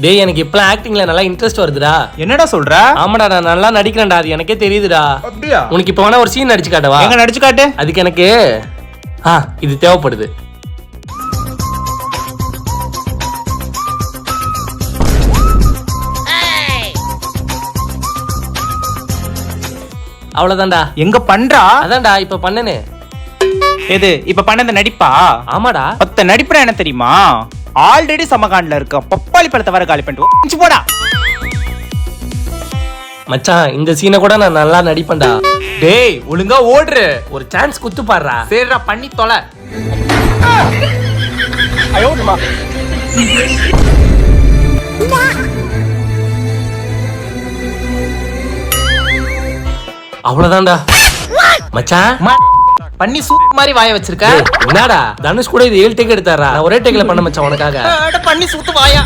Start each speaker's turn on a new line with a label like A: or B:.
A: டேய் எனக்கு இப்பலாம் ஆக்டிங்ல நல்லா இன்ட்ரெஸ்ட் வருதுடா.
B: என்னடா சொல்ற?
A: ஆமாடா நான் நல்லா நடிக்கிறேன்டா, அது எனக்கே தெரியுதுடா.
B: அப்படியா?
A: உனக்கு இப்ப வேணா ஒரு சீன் நடிச்சு காட்டவா?
B: எங்க நடிச்சு காட்டு.
A: அதுக்கு எனக்கு இது தேவைப்படுது. அவ்வளவுதான்டா.
B: எங்க பண்றா?
A: அதான்டா இப்ப பண்ணனே.
B: எது இப்ப பண்ணத நடிப்பா?
A: ஆமாடா.
B: பத்த நடிப்புற என்ன தெரியுமா? ஆல்ரெடி சமகாண்ட்ல இருக்க பப்பாளி பழத்தை வர காலி பண்ணிட்டு போடா.
A: மச்சான் இந்த சீனை கூட நான் நல்லா நடிப்பேன்டா.
B: டேய் ஒழுங்கா ஓடுற.
A: ஒரு சான்ஸ் குத்து பாடுறா.
B: சரிடா பண்ணி தொலை.
A: அவ்வளவுதான்டா மச்சான்.
B: பண்ணி சூப் மாதிரி வாய வச்சிருக்க.
A: என்னடா தனுஷ் கூட இது 7 டேக் எடுத்தாரா? நான் ஒரே டேக்ல பண்ண மச்சான் உனக்காக.
B: பண்ணி சூத்து வாயா.